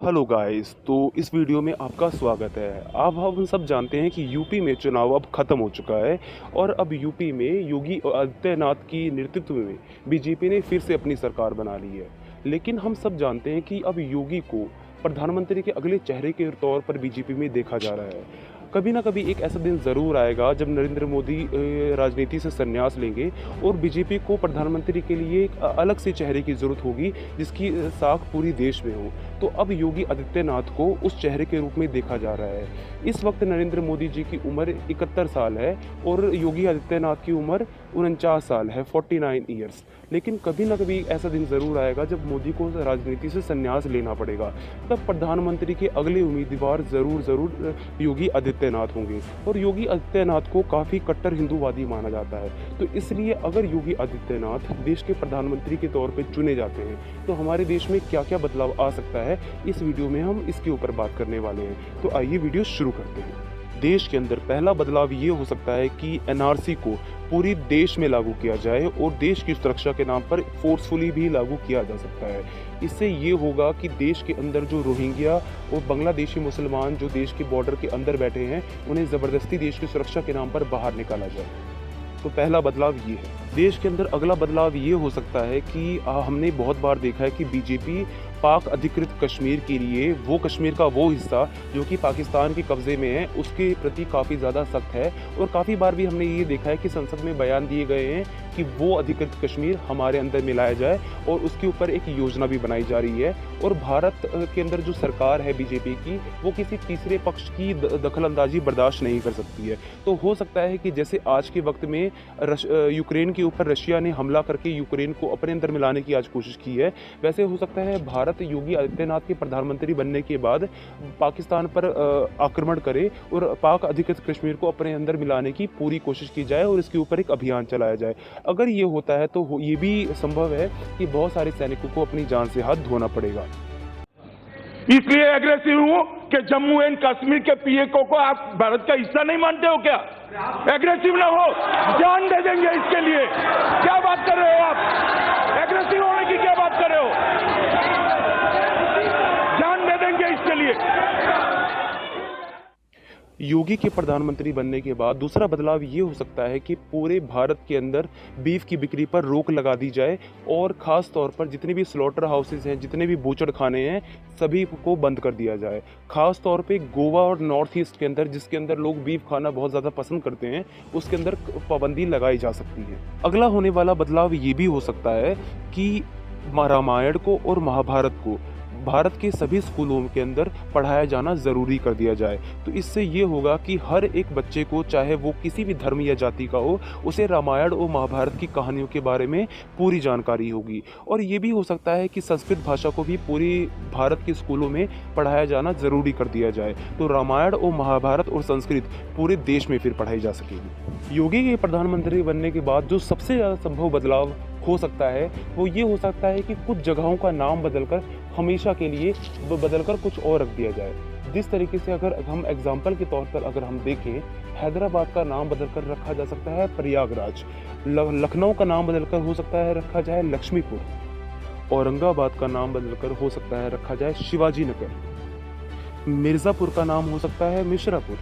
Hello guys, तो इस video में आपका स्वागत है। अब हम सब जानते हैं कि यूपी में चुनाव अब ख़त्म हो चुका है और अब यूपी में योगी आदित्यनाथ की नेतृत्व में बीजेपी ने फिर से अपनी सरकार बना ली है। लेकिन हम सब जानते हैं कि अब योगी को प्रधानमंत्री के अगले चेहरे के तौर पर बीजेपी में देखा जा रहा है। कभी ना कभी एक ऐसा दिन ज़रूर आएगा जब नरेंद्र मोदी राजनीति से संन्यास लेंगे और बीजेपी को प्रधानमंत्री के लिए एक अलग से चेहरे की ज़रूरत होगी जिसकी साख पूरी देश में हो। तो अब योगी आदित्यनाथ को उस चेहरे के रूप में देखा जा रहा है। इस वक्त नरेंद्र मोदी जी की उम्र 71 साल है और योगी आदित्यनाथ की उम्र 49 साल है, 49 ईयर्स। लेकिन कभी ना कभी ऐसा दिन ज़रूर आएगा जब मोदी को राजनीति से संन्यास लेना पड़ेगा। तब प्रधानमंत्री के अगले उम्मीदवार ज़रूर योगी आदित्यनाथ होंगे और योगी आदित्यनाथ को काफ़ी कट्टर हिंदूवादी माना जाता है। तो इसलिए अगर योगी आदित्यनाथ देश के प्रधानमंत्री के तौर पर चुने जाते हैं तो हमारे देश में क्या क्या बदलाव आ सकता है, इस वीडियो में हम इसके ऊपर बात करने वाले हैं। तो आइए वीडियो शुरू करते हैं। देश के अंदर पहला बदलाव ये हो सकता है कि एनआरसी को पूरी देश में लागू किया जाए और देश की सुरक्षा के नाम पर फोर्सफुली भी लागू किया जा सकता है। इससे ये होगा कि देश के अंदर जो रोहिंग्या और बांग्लादेशी मुसलमान जो देश के बॉर्डर के अंदर बैठे हैं उन्हें ज़बरदस्ती देश की सुरक्षा के नाम पर बाहर निकाला जाए। तो पहला बदलाव ये है। देश के अंदर अगला बदलाव ये हो सकता है कि हमने बहुत बार देखा है कि बीजेपी पाक अधिकृत कश्मीर के लिए वो कश्मीर का वो हिस्सा जो कि पाकिस्तान के कब्ज़े में है उसके प्रति काफ़ी ज़्यादा सख्त है और काफ़ी बार भी हमने ये देखा है कि संसद में बयान दिए गए हैं कि वो अधिकृत कश्मीर हमारे अंदर मिलाया जाए और उसके ऊपर एक योजना भी बनाई जा रही है। और भारत के अंदर जो सरकार है बीजेपी की वो किसी तीसरे पक्ष की दखलंदाजी बर्दाश्त नहीं कर सकती है। तो हो सकता है कि जैसे आज के वक्त में यूक्रेन के ऊपर रशिया ने हमला करके यूक्रेन को अपने अंदर मिलाने की आज कोशिश की है, वैसे हो सकता है भारत योगी आदित्यनाथ के प्रधानमंत्री बनने के बाद पाकिस्तान पर आक्रमण करे और पाक अधिकृत कश्मीर को अपने अंदर मिलाने की पूरी कोशिश की जाए और इसके ऊपर एक अभियान चलाया जाए। अगर ये होता है तो ये भी संभव है कि बहुत सारे सैनिकों को अपनी जान से हाथ धोना पड़ेगा। इसलिए एग्रेसिव हूं कि जम्मू एंड कश्मीर के पीएको को आप भारत का हिस्सा नहीं मानते हो क्या? एग्रेसिव ना हो, जान दे देंगे इसके लिए। क्या बात कर रहे हो आप? एग्रेसिव होने की क्या बात कर रहे हो? जान दे देंगे इसके लिए। योगी के प्रधानमंत्री बनने के बाद दूसरा बदलाव ये हो सकता है कि पूरे भारत के अंदर बीफ की बिक्री पर रोक लगा दी जाए और ख़ास तौर पर जितने भी स्लॉटर हाउसेज हैं, जितने भी बूचड़ खाने हैं, सभी को बंद कर दिया जाए। ख़ास तौर पे गोवा और नॉर्थ ईस्ट के अंदर जिसके अंदर लोग बीफ खाना बहुत ज़्यादा पसंद करते हैं उसके अंदर पाबंदी लगाई जा सकती है। अगला होने वाला बदलाव ये भी हो सकता है कि रामायण को और महाभारत को भारत के सभी स्कूलों के अंदर पढ़ाया जाना ज़रूरी कर दिया जाए। तो इससे ये होगा कि हर एक बच्चे को, चाहे वो किसी भी धर्म या जाति का हो, उसे रामायण और महाभारत की कहानियों के बारे में पूरी जानकारी होगी। और ये भी हो सकता है कि संस्कृत भाषा को भी पूरी भारत के स्कूलों में पढ़ाया जाना ज़रूरी कर दिया जाए। तो रामायण और महाभारत और संस्कृत पूरे देश में फिर पढ़ाई जा सकेगी। योगी के प्रधानमंत्री बनने के बाद जो सबसे ज़्यादा संभव बदलाव हो सकता है वो ये हो सकता है कि कुछ जगहों का नाम बदलकर हमेशा के लिए बदलकर कुछ और रख दिया जाए। जिस तरीके से अगर हम एग्जाम्पल के तौर पर अगर हम देखें, हैदराबाद का नाम बदलकर रखा जा सकता है प्रयागराज, लखनऊ का नाम बदलकर हो सकता है रखा जाए लक्ष्मीपुर, औरंगाबाद का नाम बदलकर हो सकता है रखा जाए शिवाजी नगर, मिर्ज़ापुर का नाम हो सकता है मिश्रापुर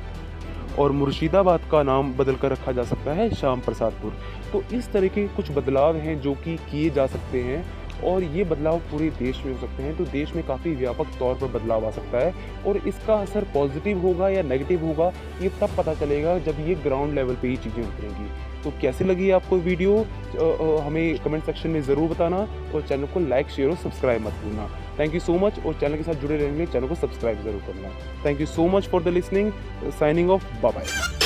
और मुर्शिदाबाद का नाम बदलकर रखा जा सकता है श्याम प्रसादपुर। तो इस तरह के कुछ बदलाव हैं जो कि किए जा सकते हैं और ये बदलाव पूरे देश में हो सकते हैं। तो देश में काफ़ी व्यापक तौर पर बदलाव आ सकता है और इसका असर पॉजिटिव होगा या नेगेटिव होगा ये तब पता चलेगा जब ये ग्राउंड लेवल पे ही चीज़ें उतरेंगी। तो कैसी लगी आपको वीडियो हमें कमेंट सेक्शन में ज़रूर बताना और चैनल को लाइक, शेयर और सब्सक्राइब मत भूलना। थैंक यू सो मच और चैनल के साथ जुड़े रहने के लिए चैनल को सब्सक्राइब जरूर करना। Thank you so much for the listening. Signing off, bye bye.